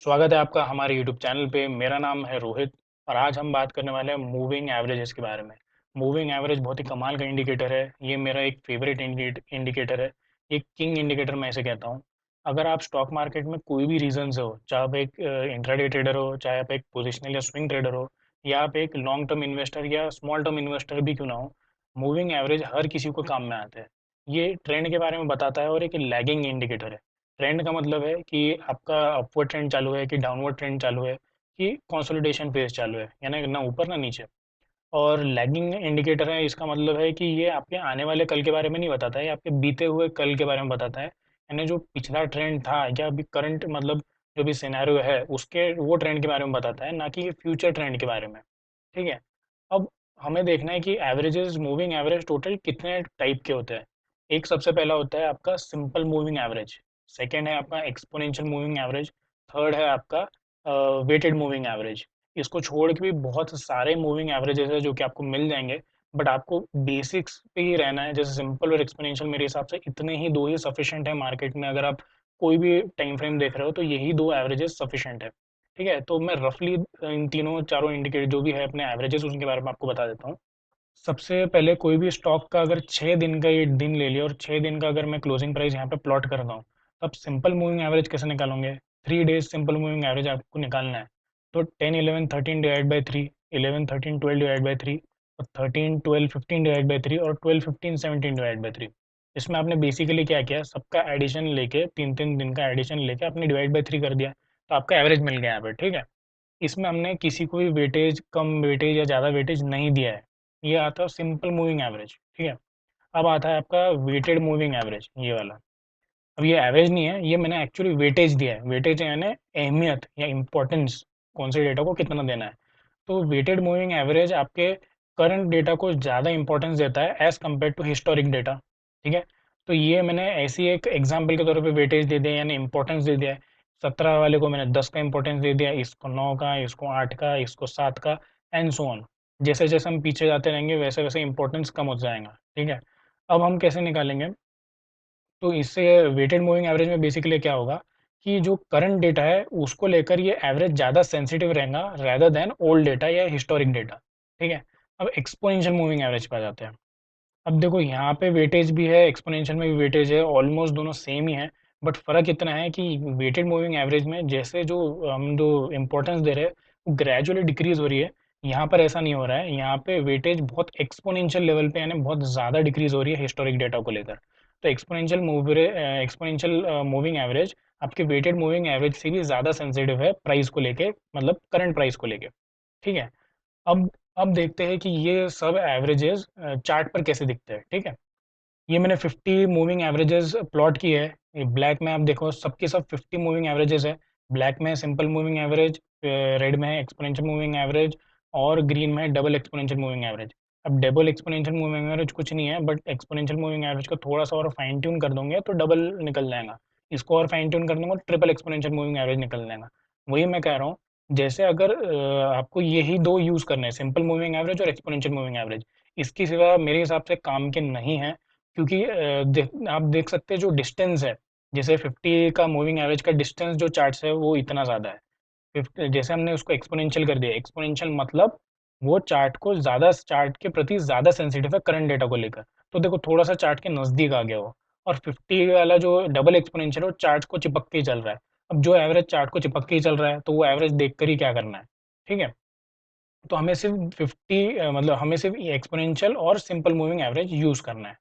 स्वागत है आपका हमारे यूट्यूब चैनल पे। मेरा नाम है रोहित और आज हम बात करने वाले हैं मूविंग एवरेजेस के बारे में। मूविंग एवरेज बहुत ही कमाल का इंडिकेटर है। ये मेरा एक फेवरेट इंडिकेटर है। एक किंग इंडिकेटर मैं इसे कहता हूँ। अगर आप स्टॉक मार्केट में कोई भी रीजन से हो, चाहे आप एक इंट्राडे ट्रेडर हो, चाहे आप एक पोजिशनल या स्विंग ट्रेडर हो, या आप एक लॉन्ग टर्म इन्वेस्टर या स्मॉल टर्म इन्वेस्टर भी क्यों ना हो, मूविंग एवरेज हर किसी को काम में आता है। ये ट्रेंड के बारे में बताता है और एक लैगिंग इंडिकेटर है। ट्रेंड का मतलब है कि आपका अपवर्ड ट्रेंड चालू है कि डाउनवर्ड ट्रेंड चालू है, कि कंसोलिडेशन फेज चालू है, यानी ना ऊपर ना नीचे। और लैगिंग इंडिकेटर है, इसका मतलब है कि ये आपके आने वाले कल के बारे में नहीं बताता है, ये आपके बीते हुए कल के बारे में बताता है। यानी जो पिछला ट्रेंड था या अभी करंट मतलब जो भी सिनेरियो है उसके वो ट्रेंड के बारे में बताता है, ना कि फ्यूचर ट्रेंड के बारे में। ठीक है। अब हमें देखना है कि एवरेजेस, मूविंग एवरेज टोटल कितने टाइप के होते हैं। एक सबसे पहला होता है आपका सिंपल मूविंग एवरेज। सेकेंड है आपका एक्सपोनेंशियल मूविंग एवरेज। थर्ड है आपका वेटेड मूविंग एवरेज। इसको छोड़ के भी बहुत सारे मूविंग एवरेजेस है जो कि आपको मिल जाएंगे। बट आपको बेसिक्स पे ही रहना है, जैसे सिंपल और एक्सपोनेंशियल। मेरे हिसाब से इतने ही दो ही सफिशिएंट है मार्केट में। अगर आप कोई भी टाइम फ्रेम देख रहे हो तो यही दो एवरेजेस सफिशिएंट है। ठीक है, तो मैं रफली इन तीनों चारों इंडिकेटर जो भी है अपने एवरेजेस उनके बारे में आपको बता देता हूँ। सबसे पहले कोई भी स्टॉक का अगर 6 दिन का ये दिन ले लिया और 6 दिन का अगर मैं क्लोजिंग प्राइस यहाँ पे प्लॉट करता हूँ, तो आप सिंपल मूविंग एवरेज कैसे निकालोगे? 3 डेज सिंपल मूविंग एवरेज आपको निकालना है। तो 10 11 13 डिवाइड बाई 3, 11 13 12 डिवाइड बाई 3, और 13 12 15 डिवाइड बाई 3, और 12 15 17 डिवाइड बाई 3। इसमें आपने बेसिकली क्या किया, सबका एडिशन लेके, 3 3 दिन का एडिशन लेके आपने डिवाइड बाई 3 कर दिया, तो आपका एवरेज मिल गया यहाँ पे। ठीक है। इसमें हमने किसी को भी वेटेज, कम वेटेज या ज़्यादा वेटेज नहीं दिया है। ये आता है सिंपल मूविंग एवरेज। ठीक है। अब आता है आपका वेटेड मूविंग एवरेज, ये वाला। अब ये एवरेज नहीं है, ये मैंने एक्चुअली वेटेज दिया है। वेटेज यानी अहमियत या इम्पोर्टेंस, कौन से डेटा को कितना देना है। तो वेटेड मूविंग एवरेज आपके करंट डेटा को ज़्यादा इंपॉर्टेंस देता है as compare to historic data. ठीक है। तो ये मैंने ऐसी एक एग्जांपल के तौर पे वेटेज दे दिया, यानी इंपॉर्टेंस दे दिया है। 17 वाले को मैंने 10 का इंपॉर्टेंस दे दिया, इसको 9 का, इसको 8 का, इसको 7 का, एंड सो ऑन। जैसे जैसे हम पीछे जाते रहेंगे वैसे वैसे इंपॉर्टेंस कम हो जाएगा। ठीक है। अब हम कैसे निकालेंगे? तो इससे वेटेड मूविंग एवरेज में बेसिकली क्या होगा कि जो करंट डेटा है उसको लेकर ये एवरेज ज़्यादा सेंसिटिव रहेगा रेदर देन ओल्ड डेटा या हिस्टोरिक डेटा। ठीक है। अब एक्सपोनेंशियल मूविंग एवरेज पे आ जाते हैं। अब देखो यहाँ पे वेटेज भी है, एक्सपोनेंशियल में भी वेटेज है, ऑलमोस्ट दोनों सेम ही है। बट फर्क इतना है कि वेटेड मूविंग एवरेज में जैसे जो हम जो इम्पोर्टेंस दे रहे हैं वो ग्रेजुअली डिक्रीज हो रही है। यहाँ पर ऐसा नहीं हो रहा है, यहाँ पे वेटेज बहुत एक्सपोनेंशियल लेवल पे, यानी बहुत ज़्यादा डिक्रीज हो रही है हिस्टोरिक डेटा को लेकर। तो एक्सपोनेंशियल मूविंग एवरेज आपके वेटेड मूविंग एवरेज से भी ज़्यादा सेंसिटिव है प्राइस को लेके, मतलब करंट प्राइस को लेके। ठीक है। अब अब देखते हैं कि ये सब एवरेजेस चार्ट पर कैसे दिखते हैं। ठीक है। ये मैंने 50 मूविंग एवरेजेस प्लॉट की है। ये ब्लैक में आप देखो सबके सब 50 मूविंग एवरेजेस है। ब्लैक में सिंपल मूविंग एवरेज, रेड में है एक्सपोनेंशियल मूविंग एवरेज, और ग्रीन में है डबल एक्सपोनेंशियल मूविंग एवरेज। अब डबल एक्सपोनेंशियल मूविंग एवरेज कुछ नहीं है, बट एक्सपोनेंशियल मूविंग एवरेज को थोड़ा सा और फाइन ट्यून कर दूंगे तो डबल निकल जाएगा। इसको और फाइन ट्यून कर दूंगा तो ट्रिपल एक्सपोनेंशियल मूविंग एवरेज निकल जाएगा। वही मैं कह रहा हूँ। जैसे अगर आपको यही दो यूज़ करने हैं, सिंपल मूविंग एवरेज और एक्सपोनेंशियल मूविंग एवरेज, इसके सिवा मेरे हिसाब से काम के नहीं है। क्योंकि आप देख सकते हैं जो डिस्टेंस है, जैसे 50 का मूविंग एवरेज का डिस्टेंस जो चार्ट है वो इतना ज़्यादा है। 50 जैसे हमने उसको एक्सपोनेंशियल कर दिया, एक्सपोनेंशियल मतलब वो चार्ट को ज़्यादा, चार्ट के प्रति ज़्यादा सेंसिटिव है करंट डेटा को लेकर। तो देखो थोड़ा सा चार्ट के नज़दीक आ गया वो। और 50 वाला जो डबल एक्सपोनेंशियल है वो चार्ट को चिपक के ही चल रहा है। अब जो एवरेज चार्ट को चिपक के ही चल रहा है तो वो एवरेज देख कर ही क्या करना है। ठीक है। तो हमें सिर्फ 50 मतलब हमें सिर्फ एक्सपोनेंशियल और सिंपल मूविंग एवरेज यूज़ करना है।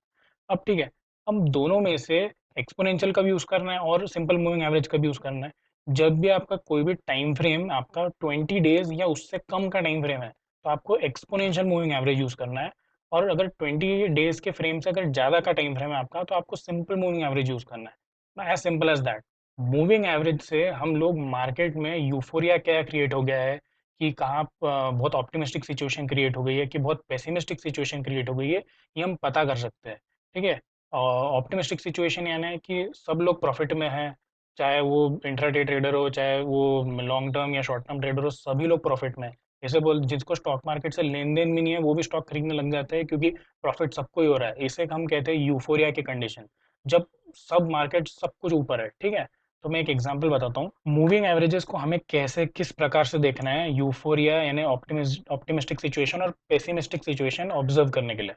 अब ठीक है, हम दोनों में से एक्सपोनेंशियल का भी यूज़ करना है और सिंपल मूविंग एवरेज का भी यूज़ करना है। जब भी आपका कोई भी टाइम फ्रेम आपका 20 डेज या उससे कम का टाइम फ्रेम है तो आपको एक्सपोनेंशियल मूविंग एवरेज यूज़ करना है। और अगर 20 डेज के फ्रेम से अगर ज़्यादा का टाइम फ्रेम है आपका तो आपको सिंपल मूविंग एवरेज यूज़ करना है। As simple as that. Moving average से हम लोग मार्केट में यूफोरिया क्या क्रिएट हो गया है कि कहाँ बहुत ऑप्टिमिस्टिक सिचुएशन क्रिएट हो गई है कि बहुत पेसिमिस्टिक सिचुएशन क्रिएट हो गई है, ये हम पता कर सकते हैं। ठीक है। ऑप्टिमिस्टिक सिचुएशन यानी है कि सब लोग प्रॉफिट में हैं, चाहे वो इंट्राडे ट्रेडर हो, चाहे वो लॉन्ग टर्म या शॉर्ट टर्म ट्रेडर हो, सभी लोग प्रॉफिट में हैं। जैसे बोल, जिसको स्टॉक मार्केट से लेन देन भी नहीं है वो भी स्टॉक खरीदने लग जाते हैं क्योंकि प्रॉफिट सबको ही हो रहा है। इसे हम कहते हैं यूफोरिया की कंडीशन, जब सब मार्केट सब कुछ ऊपर है। ठीक है। तो मैं एक एग्जांपल बताता हूँ, मूविंग एवरेजेस को हमें कैसे किस प्रकार से देखना है यूफोरिया यानी ऑप्टिमिस्टिक सिचुएशन और पेसिमिस्टिक सिचुएशन ऑब्जर्व करने के लिए।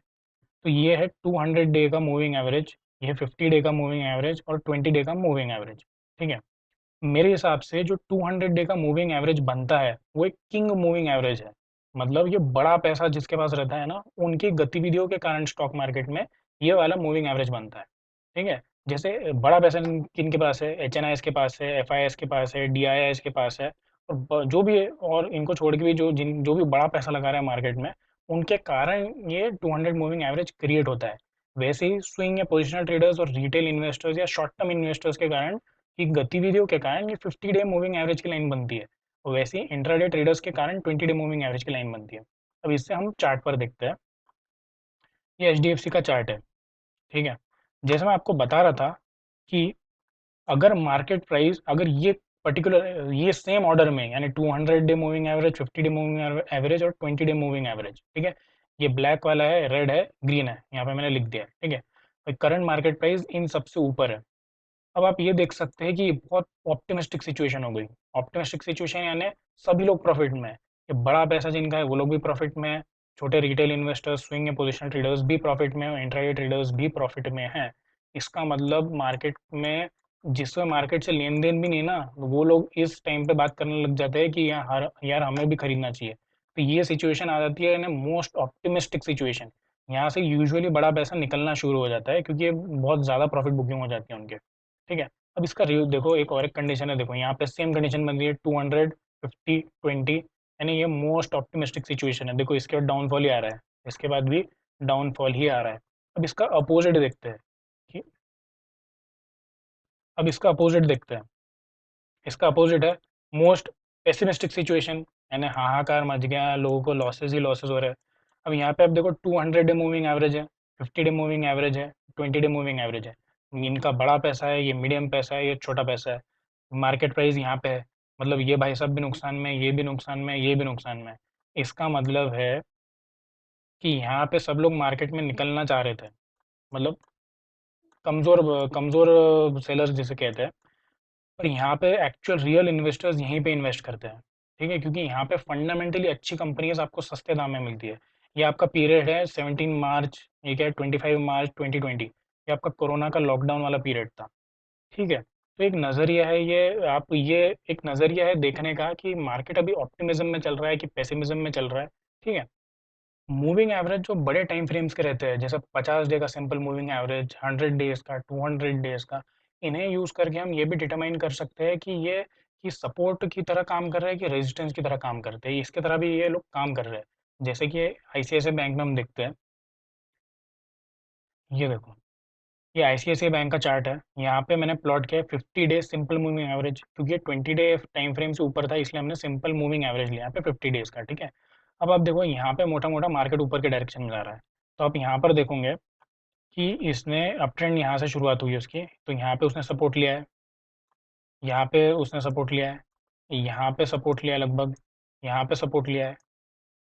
तो ये है 200 डे का मूविंग एवरेज, ये 50 डे का मूविंग एवरेज और 20 डे का मूविंग एवरेज। ठीक है, मेरे हिसाब से जो 200 डे का मूविंग एवरेज बनता है वो एक किंग मूविंग एवरेज है। मतलब ये बड़ा पैसा जिसके पास रहता है ना, उनकी गतिविधियों के कारण स्टॉक मार्केट में ये वाला मूविंग एवरेज बनता है। ठीक है, जैसे बड़ा पैसा किन के पास है, एच एन आई एस के पास है, एफ आई एस के पास है, डी आई एस के पास है, और जो भी है, और इनको छोड़ के भी जो भी बड़ा पैसा लगा रहा है मार्केट में, उनके कारण ये 200 मूविंग एवरेज क्रिएट होता है। वैसे ही स्विंग या पोजिशनल ट्रेडर्स और रिटेल इन्वेस्टर्स या शॉर्ट टर्म इन्वेस्टर्स के कारण की गतिविधियों के कारण ये 50 डे मूविंग एवरेज की लाइन बनती है। और वैसे ही इंट्राडे ट्रेडर्स के कारण 20 डे मूविंग एवरेज की लाइन बनती है। अब इससे हम चार्ट पर देखते हैं। ये एच का चार्ट है। ठीक है, जैसे मैं आपको बता रहा था कि अगर मार्केट प्राइस, अगर ये पर्टिकुलर ये सेम ऑर्डर में यानी 200 day moving average, 50 day moving average और 20 डे मूविंग एवरेज, ठीक है, ये ब्लैक वाला है, रेड है, ग्रीन है, यहाँ पे मैंने लिख दिया है। ठीक है, करंट मार्केट प्राइस इन सबसे ऊपर है। अब आप ये देख सकते हैं कि बहुत ऑप्टिमिस्टिक सिचुएशन हो गई। ऑप्टिमिस्टिक सिचुएशन यानी सभी लोग प्रॉफिट में है। ये बड़ा पैसा जिनका है वो लोग भी प्रॉफिट में है, छोटे रिटेल इन्वेस्टर्स, स्विंग या पोजिशनल ट्रेडर्स भी प्रॉफिट में है, इंट्राडे ट्रेडर्स भी प्रॉफिट में हैं। इसका मतलब मार्केट में जिसमें मार्केट से लेन देन भी नहीं ना, वो लोग इस टाइम पे बात करने लग जाते हैं कि यार हमें भी खरीदना चाहिए। तो ये सिचुएशन आ जाती है मोस्ट ऑप्टिमिस्टिक सिचुएशन। यहाँ से यूजुअली बड़ा पैसा निकलना शुरू हो जाता है क्योंकि ये बहुत ज़्यादा प्रॉफिट बुकिंग हो जाती है उनके। ठीक है, अब इसका रिव्यू देखो, एक और एक कंडीशन है, देखो यहाँ पे सेम कंडीशन बन रही है 200 50 20, यानी ये मोस्ट ऑप्टिमिस्टिक सिचुएशन है। देखो इसके बाद डाउनफॉल ही आ रहा है, इसके बाद भी डाउनफॉल ही आ रहा है। अब इसका अपोजिट देखते हैं कि अब इसका अपोजिट देखते हैं। इसका अपोजिट है मोस्ट पेसिमिस्टिक सिचुएशन, यानी हाहाकार मच गया, लोगों को लॉसेस ही लॉसेस हो रहे हैं। अब यहाँ पे आप देखो 200 डे मूविंग एवरेज है, 50 डे मूविंग एवरेज है, 20 डे मूविंग एवरेज है। इनका बड़ा पैसा है, ये मीडियम पैसा है, ये छोटा पैसा है। मार्केट प्राइस यहाँ पे है, मतलब ये भाई सब भी नुकसान में, ये भी नुकसान में, ये भी नुकसान में। इसका मतलब है कि यहाँ पे सब लोग मार्केट में निकलना चाह रहे थे, मतलब कमज़ोर कमज़ोर सेलर्स जिसे कहते हैं। और यहाँ पे एक्चुअल रियल इन्वेस्टर्स यहीं पे इन्वेस्ट करते हैं। ठीक है, क्योंकि यहाँ पे फंडामेंटली अच्छी कंपनीज आपको सस्ते दाम में मिलती है। ये आपका पीरियड है 17 मार्च, ये क्या है 25 मार्च 2020, ये आपका कोरोना का लॉकडाउन वाला पीरियड था। ठीक है, तो एक नज़रिया है ये एक नज़रिया है देखने का कि मार्केट अभी ऑप्टिमिज्म में चल रहा है कि पेसिमिज्म में चल रहा है। ठीक है, मूविंग एवरेज जो बड़े टाइम फ्रेम्स के रहते हैं, जैसे 50 डे का सिंपल मूविंग एवरेज, 100 डेज का, 200 डेज का, इन्हें यूज़ करके हम ये भी डिटरमाइन कर सकते हैं कि ये कि सपोर्ट की तरह काम कर रहे हैं कि रेजिस्टेंस की तरह काम करते हैं, इसके तरह भी ये लोग काम कर रहे हैं। जैसे कि आईसीआईसीआई बैंक में हम देखते हैं, ये देखो, ये आईसीआईसीआई बैंक का चार्ट है। यहाँ पे मैंने प्लॉट किया है 50 डे सिंपल मूविंग एवरेज, क्योंकि ये 20 डे टाइम फ्रेम से ऊपर था इसलिए हमने सिंपल मूविंग एवरेज लिया यहाँ पे 50 डेज का। ठीक है, अब आप देखो यहाँ पे मोटा मोटा मार्केट ऊपर के डायरेक्शन में जा रहा है। तो आप यहाँ पर देखोगे कि इसने अप ट्रेंड यहाँ से शुरुआत हुई है उसकी, तो यहाँ पे उसने सपोर्ट लिया है, यहाँ पे उसने सपोर्ट लिया है, यहाँ पे सपोर्ट लिया है लगभग, यहाँ पे सपोर्ट लिया है।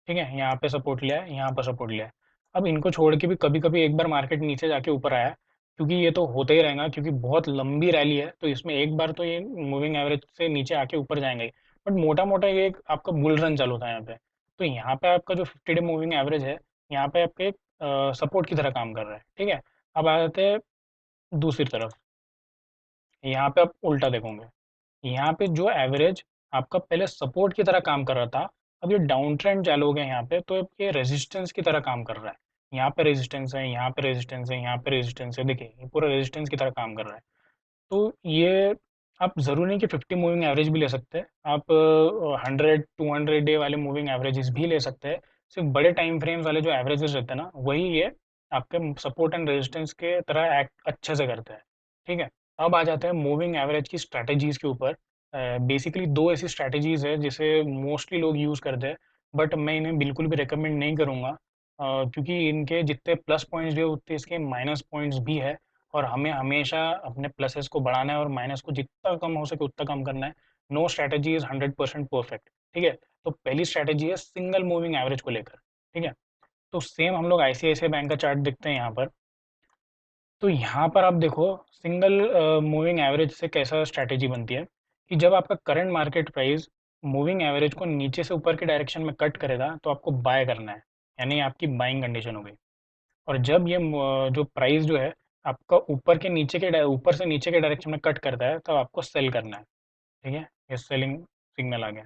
ठीक है, यहाँ पे सपोर्ट लिया है, यहाँ पर सपोर्ट लिया है। अब इनको छोड़ के भी कभी कभी एक बार मार्केट नीचे जाके ऊपर आया, क्योंकि ये तो होता ही रहेगा, क्योंकि बहुत लंबी रैली है, तो इसमें एक बार तो ये मूविंग एवरेज से नीचे आके ऊपर जाएंगे ही। बट मोटा मोटा ये एक आपका बुल रन चालू था यहाँ पे। तो यहाँ पे आपका जो 50 डे मूविंग एवरेज है, यहाँ पे आपके एक सपोर्ट की तरह काम कर रहा है। ठीक है, अब आ जाते हैं दूसरी तरफ। यहाँ पे आप उल्टा देखोगे, यहाँ पे जो एवरेज आपका पहले सपोर्ट की तरह काम कर रहा था, अब ये डाउन ट्रेंड चालू हो गया यहाँ पे, तो अब ये रेजिस्टेंस की तरह काम कर रहा है। यहाँ पे रेजिस्टेंस है, यहाँ पे रेजिस्टेंस है, यहाँ पे रेजिस्टेंस है, देखिए ये पूरा रेजिस्टेंस की तरह काम कर रहा है। तो ये आप ज़रूरी नहीं कि 50 मूविंग एवरेज भी ले सकते हैं, आप 100 200 डे वाले मूविंग एवरेजेस भी ले सकते हैं। सिर्फ बड़े टाइम फ्रेम्स वाले जो एवरेजेस रहते हैं ना, वही ये आपके सपोर्ट एंड रेजिस्टेंस के तरह एक्ट अच्छे से करते हैं। ठीक है, अब आ जाते हैं मूविंग एवरेज की स्ट्रैटेजीज़ के ऊपर। बेसिकली दो ऐसी स्ट्रैटेजीज़ है जिसे मोस्टली लोग यूज़ करते हैं, बट मैं इन्हें बिल्कुल भी रिकमेंड नहीं करूँगा, क्योंकि इनके जितने प्लस पॉइंट्स भी है उतने इसके माइनस पॉइंट्स भी है। और हमें हमेशा अपने प्लसेस को बढ़ाना है और माइनस को जितना कम हो सके उतना कम करना है। No strategy is 100% perfect. ठीक है, तो पहली स्ट्रैटेजी है सिंगल मूविंग एवरेज को लेकर। ठीक है, तो सेम हम लोग आईसीआईसीआई बैंक का चार्ट देखते हैं यहाँ पर। तो यहाँ पर आप देखो सिंगल मूविंग एवरेज से कैसा स्ट्रैटेजी बनती है कि जब आपका current market price moving average को नीचे से ऊपर के डायरेक्शन में कट करेगा तो आपको बाय करना है, यानी आपकी बाइंग कंडीशन हो गई। और जब ये जो प्राइस जो है आपका ऊपर से नीचे के डायरेक्शन में कट करता है तो आपको सेल करना है। ठीक है, ये सेलिंग सिग्नल आ गया,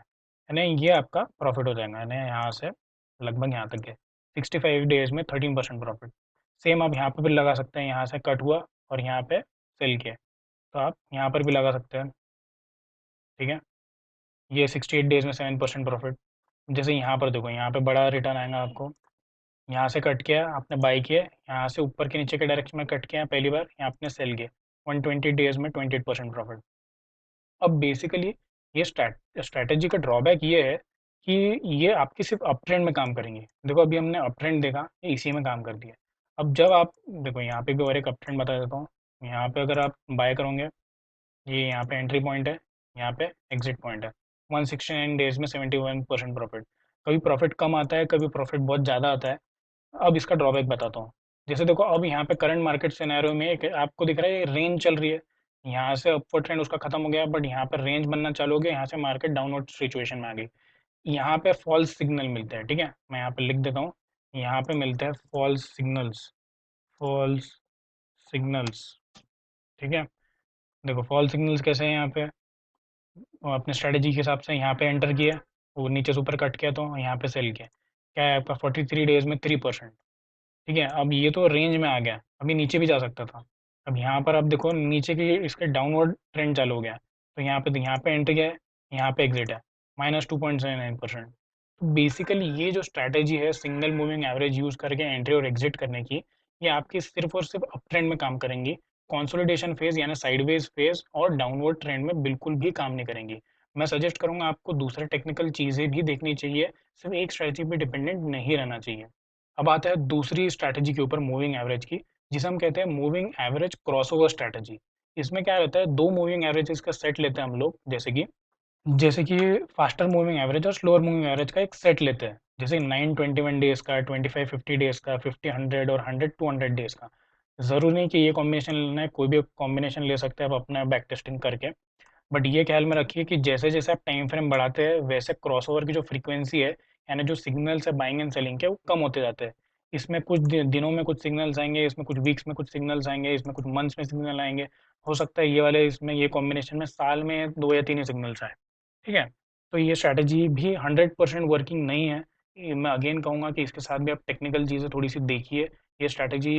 यानी ये आपका प्रॉफिट हो जाएगा, यानी यहाँ से लगभग यहाँ तक है 65 डेज में 13% प्रॉफिट। सेम आप यहाँ पे भी लगा सकते हैं, यहाँ से कट हुआ और यहाँ पे सेल किया, तो आप यहाँ पर भी लगा सकते हैं। ठीक है, ये 68 डेज में 7% प्रॉफिट। जैसे यहाँ पर देखो, यहाँ पे बड़ा रिटर्न आएगा आपको, यहाँ से कट किया आपने बाई किया, यहाँ से ऊपर के नीचे के डायरेक्शन में कट किया पहली बार, यहाँ आपने सेल किया, 120 डेज में 28% प्रॉफिट। अब बेसिकली ये स्ट्रैटेजी का ड्रॉबैक ये है कि ये आपकी सिर्फ अप ट्रेंड में काम करेंगे। देखो अभी हमने अप ट्रेंड देखा, ये इसी में काम कर दिया। अब जब आप देखो यहाँ पे भी और एक अप ट्रेंड बता देता हूँ, यहाँ पे अगर आप बाय करोगे, ये यहाँ पे एंट्री पॉइंट है, यहाँ पे एग्जिट पॉइंट है, 169 डेज में 71% प्रॉफिट। कभी प्रॉफिट कम आता है, कभी प्रॉफिट बहुत ज़्यादा आता है। अब इसका ड्रॉबैक बताता हूँ। जैसे देखो अब यहाँ पे करंट मार्केट सिनेरियो में एक आपको दिख रहा है रेंज चल रही है, यहाँ से अपवर्ड ट्रेंड उसका खत्म हो गया, बट यहाँ पर रेंज बनना चालू हो गया, यहाँ से मार्केट डाउनवर्ड सिचुएशन में आ गई। यहाँ पे फॉल्स सिग्नल मिलते हैं। ठीक है, मैं यहाँ पे लिख देता हूँ, यहाँ पे मिलते हैं फॉल्स सिग्नल्स, फॉल्स सिग्नल्स। ठीक है, देखो फॉल्स सिग्नल्स कैसे हैं यहाँ पे, वो अपने स्ट्रेटेजी के हिसाब से यहाँ पे एंटर किया, वो नीचे से ऊपर कट किया तो यहाँ पे सेल किया, क्या है आपका 43 डेज में 3%। ठीक है, अब ये तो रेंज में आ गया, अभी नीचे भी जा सकता था। अब यहाँ पर अब देखो नीचे की इसके डाउनवर्ड ट्रेंड चालू हो गया, तो यहाँ पे एंट्री है, यहाँ पे एग्जिट है, -2.79%। तो बेसिकली ये जो स्ट्रैटेजी है सिंगल मूविंग एवरेज यूज़ करके एंट्री और एग्जिट करने की, ये आपकी सिर्फ और सिर्फ अप ट्रेंड में काम करेंगी। कंसोलिडेशन फेज यानी साइडवेज फेज और डाउनवर्ड ट्रेंड में बिल्कुल भी काम नहीं करेंगी। मैं सजेस्ट करूंगा आपको दूसरे टेक्निकल चीज़ें भी देखनी चाहिए, सिर्फ एक स्ट्रैटेजी पे डिपेंडेंट नहीं रहना चाहिए। अब आता है दूसरी स्ट्रैटेजी के ऊपर मूविंग एवरेज की, जिसे हम कहते हैं मूविंग एवरेज क्रॉसओवर स्ट्रैटेजी। इसमें क्या रहता है, दो मूविंग एवरेजेस का सेट लेते हैं हम लोग, जैसे कि फास्टर मूविंग एवरेज और स्लोअर मूविंग एवरेज का एक सेट लेते हैं, जैसे 921 डेज का, 2550 डेज का, 50 100 और 100 200 डेज का। ज़रूरी नहीं कि ये कॉम्बिनेशन लेना है, कोई भी कॉम्बिनेशन ले सकते हैं आप अपना बैक टेस्टिंग करके। बट ये ख्याल में रखिए कि जैसे जैसे आप टाइम फ्रेम बढ़ाते हैं वैसे क्रॉसओवर की जो फ्रीक्वेंसी है, यानी जो सिग्नल्स है बाइंग एंड सेलिंग के, वो कम होते जाते हैं। इसमें कुछ दिनों में कुछ सिग्नल्स आएंगे, इसमें कुछ वीक्स में कुछ सिग्नल्स आएंगे, इसमें कुछ मंथ्स में सिग्नल आएंगे। हो सकता है ये वाले इसमें ये कॉम्बिनेशन में साल में 2 या 3 ही सिग्नल्स आए। ठीक है, तो ये स्ट्रैटेजी भी 100% वर्किंग नहीं है। मैं अगेन कहूँगा कि इसके साथ भी आप टेक्निकल चीज़ें थोड़ी सी देखिए। ये स्ट्रैटेजी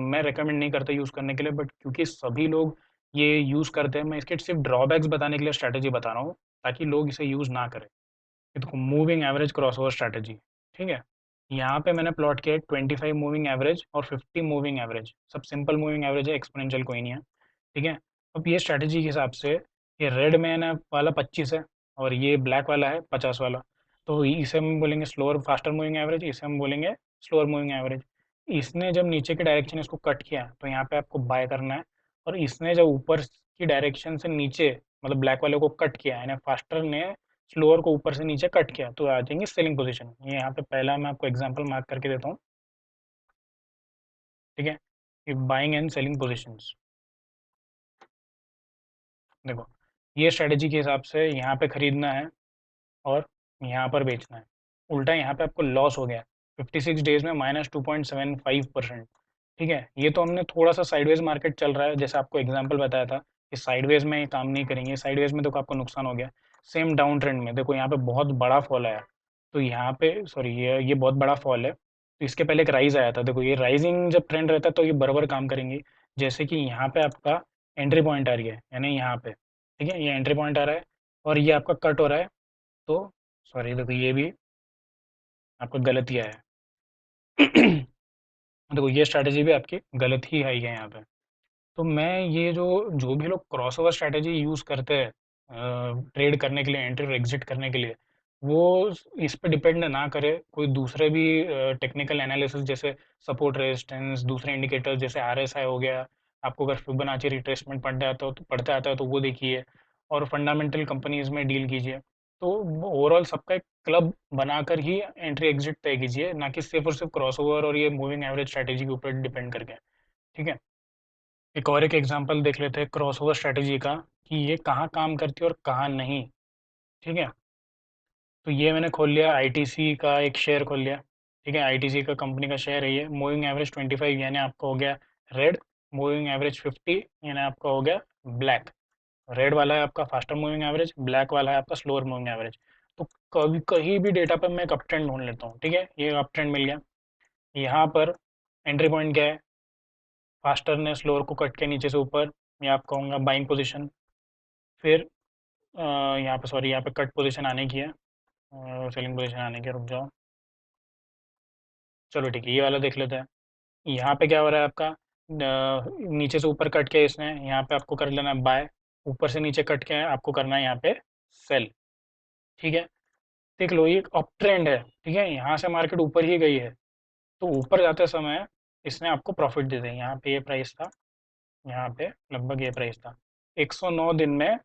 मैं रेकमेंड नहीं करता यूज़ करने के लिए, बट क्योंकि सभी लोग ये यूज़ करते हैं, मैं इसके सिर्फ ड्रॉबैक्स बताने के लिए स्ट्रैटेजी बता रहा हूँ, ताकि लोग इसे यूज़ ना करें। ये देखो मूविंग एवरेज क्रॉसओवर स्ट्रैटेजी। ठीक है, यहाँ पे मैंने प्लॉट किया है 25 मूविंग एवरेज और 50 मूविंग एवरेज, सब सिंपल मूविंग एवरेज है, एक्सपोनेंशियल कोई नहीं है। ठीक है, अब ये स्ट्रैटेजी के हिसाब से ये रेड मैन है वाला 25 है और ये ब्लैक वाला है 50 वाला। तो इसे हम बोलेंगे स्लोअर फास्टर मूविंग एवरेज, इसे हम बोलेंगे स्लोअर मूविंग एवरेज। इसने जब नीचे के डायरेक्शन इसको कट किया तो यहाँ पे आपको बाय करना है, और इसने जब ऊपर की डायरेक्शन से नीचे मतलब ब्लैक वाले को कट किया, यानी फास्टर ने स्लोअर को ऊपर से नीचे कट किया, तो आ जाएंगे सेलिंग पोजीशन। ये यहाँ पे पहला मैं आपको एग्जांपल मार्क करके देता हूँ। ठीक है, ये बाइंग एंड सेलिंग पोजीशंस। देखो ये स्ट्रेटेजी के हिसाब से यहाँ पे खरीदना है और यहाँ पर बेचना है। उल्टा यहाँ पे आपको लॉस हो गया 56 डेज में -2.75%। ठीक है, ये तो हमने थोड़ा सा साइडवेज मार्केट चल रहा है, जैसे आपको एग्जांपल बताया था कि साइडवेज में ये काम नहीं करेंगे, साइडवेज में देखो आपको नुकसान हो गया। सेम डाउन ट्रेंड में देखो यहाँ पे बहुत बड़ा फॉल आया, तो यहाँ पे सॉरी ये बहुत बड़ा फॉल है, तो इसके पहले एक राइज आया था। देखो ये राइजिंग जब ट्रेंड रहता है तो ये बराबर काम करेंगे। जैसे कि यहाँ पे आपका एंट्री पॉइंट आ रही है, यानी यहाँ पे ठीक है ये एंट्री पॉइंट आ रहा है और ये आपका कट हो रहा है, तो सॉरी देखो ये भी आपका गलत ही आया है। देखो ये स्ट्रैटेजी भी आपकी गलत ही आई है यहाँ पे। तो मैं ये जो जो भी लोग क्रॉसओवर स्ट्रैटेजी यूज़ करते हैं ट्रेड करने के लिए, एंट्री और एग्जिट करने के लिए, वो इस पे डिपेंड ना करे, कोई दूसरे भी टेक्निकल एनालिसिस जैसे सपोर्ट रेजिस्टेंस, दूसरे इंडिकेटर्स जैसे आरएसआई हो गया। आपको अगर फिबोनाची रिट्रेसमेंट पढ़ते आता है तो वो देखिए, और फंडामेंटल कंपनीज में डील कीजिए। तो ओवरऑल सबका एक क्लब बनाकर ही एंट्री एग्जिट तय कीजिए, ना कि सिर्फ और सिर्फ क्रॉसओवर और ये मूविंग एवरेज स्ट्रैटेजी के ऊपर डिपेंड करके। ठीक है, एक और एक एग्जांपल देख लेते हैं क्रॉसओवर स्ट्रेटेजी का, कि ये कहाँ काम करती है और कहाँ नहीं। ठीक है, तो ये मैंने खोल लिया आईटीसी का एक शेयर खोल लिया। ठीक है, आईटीसी का कंपनी का शेयर है ये। मूविंग एवरेज 25 यानी आपका हो गया रेड, मूविंग एवरेज 50 यानी आपका हो गया ब्लैक। रेड वाला है आपका फास्टर मूविंग एवरेज, ब्लैक वाला है आपका स्लोअर मूविंग एवरेज। तो कभी कहीं भी डेटा पर मैं एक अप ट्रेंड ढूंढ लेता हूँ। ठीक है, ये अप ट्रेंड मिल गया। यहाँ पर एंट्री पॉइंट क्या है, फास्टर ने स्लोअर को कट के नीचे से ऊपर, मैं आपका कहूँगा बाइंग पोजीशन। फिर यहाँ पे सॉरी, यहाँ पे कट पोजीशन आने की है, सेलिंग पोजीशन आने की, रुक जाओ। चलो ठीक है, ये वाला देख लेते हैं। यहाँ पे क्या हो रहा है आपका, नीचे से ऊपर कट के इसने यहाँ पे आपको कर लेना है बाय, ऊपर से नीचे कट के आपको करना है यहाँ पे सेल। ठीक है, देख लो ये एक अप ट्रेंड है। ठीक है, यहाँ से मार्केट ऊपर ही गई है, तो ऊपर जाते समय इसने आपको प्रॉफिट दे दिया। यहाँ पे ये प्राइस था, यहाँ पे लगभग ये प्राइस था, 109 दिन में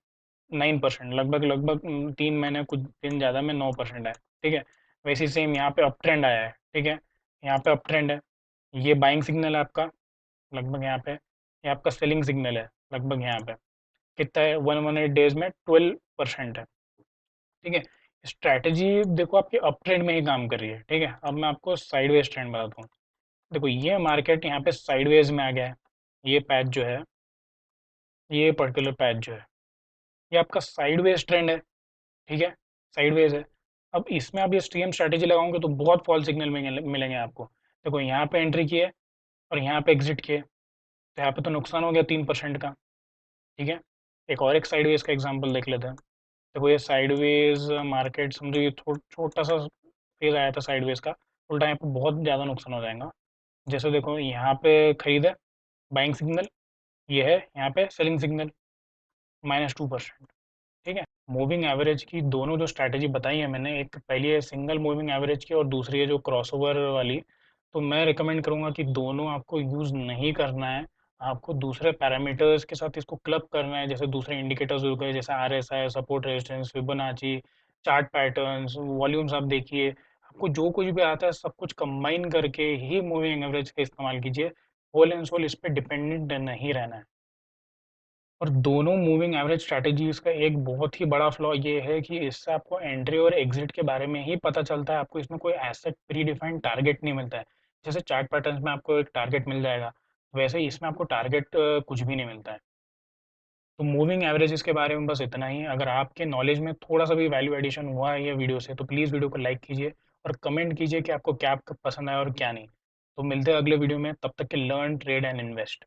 9%, लगभग लगभग 3 महीने कुछ दिन ज़्यादा में 9% है। ठीक है, वैसे सेम यहाँ पे अप ट्रेंड आया है। ठीक है, यहाँ पे अप ट्रेंड है, ये बाइंग सिग्नल है आपका लगभग यहाँ पे, ये आपका सेलिंग सिग्नल है लगभग यहाँ पे। कितना है, 118 डेज में 12% है। ठीक है, स्ट्रैटेजी देखो आपकी अप ट्रेंड में ही काम कर रही है। ठीक है, अब मैं आपको साइडवेज ट्रेंड बताता हूँ। देखो ये मार्केट यहाँ पे साइडवेज में आ गया है, ये पैच जो है, ये पर्टिकुलर पैच जो है, ये आपका साइडवेज ट्रेंड है। ठीक है, साइडवेज है। अब इसमें आप ये स्ट्रीम स्ट्रैटेजी लगाओगे तो बहुत फॉल सिग्नल मिलेंगे आपको। देखो यहाँ पे एंट्री किए और यहाँ पे एग्जिट किए, तो यहाँ पे तो नुकसान हो गया 3% का। ठीक है, एक और एक साइडवेज का एग्जांपल देख लेते हैं। देखो ये साइडवेज मार्केट समझो, ये छोटा सा फेज आया था साइडवेज का, उल्टा यहाँ पे बहुत ज़्यादा नुकसान हो जाएगा। जैसे देखो यहाँ पे खरीद है, बाइंग सिग्नल, ये है यहाँ पे सेलिंग सिग्नल, -2%। ठीक है, मूविंग एवरेज की दोनों जो स्ट्रैटेजी बताई है मैंने, एक पहली है सिंगल मूविंग एवरेज की और दूसरी है जो क्रॉसओवर वाली, तो मैं रिकमेंड करूँगा कि दोनों आपको यूज़ नहीं करना है। आपको दूसरे पैरामीटर्स के साथ इसको क्लब करना है, जैसे दूसरे इंडिकेटर्स हो गए, जैसे RSI, support resistance, Fibonacci, chart patterns, volumes आप देखिए, आपको जो कुछ भी आता है सब कुछ कंबाइन करके ही मूविंग एवरेज का इस्तेमाल कीजिए। होल एंड सोल इस पर डिपेंडेंट नहीं रहना है। और दोनों मूविंग एवरेज स्ट्रैटेजीज का एक बहुत ही बड़ा फ्लॉ ये है कि इससे आपको एंट्री और एग्जिट के बारे में ही पता चलता है, आपको इसमें कोई एसेट प्री डिफाइंड टारगेट नहीं मिलता है। जैसे चार्ट पैटर्न्स में आपको एक टारगेट मिल जाएगा, वैसे ही इसमें आपको टारगेट कुछ भी नहीं मिलता है। तो मूविंग एवरेजेस के बारे में बस इतना ही। अगर आपके नॉलेज में थोड़ा सा भी वैल्यू एडिशन हुआ है ये वीडियो से, तो प्लीज़ वीडियो को लाइक कीजिए और कमेंट कीजिए कि आपको क्या पसंद आया और क्या नहीं। तो मिलते हैं अगले वीडियो में, तब तक के लर्न ट्रेड एंड इन्वेस्ट।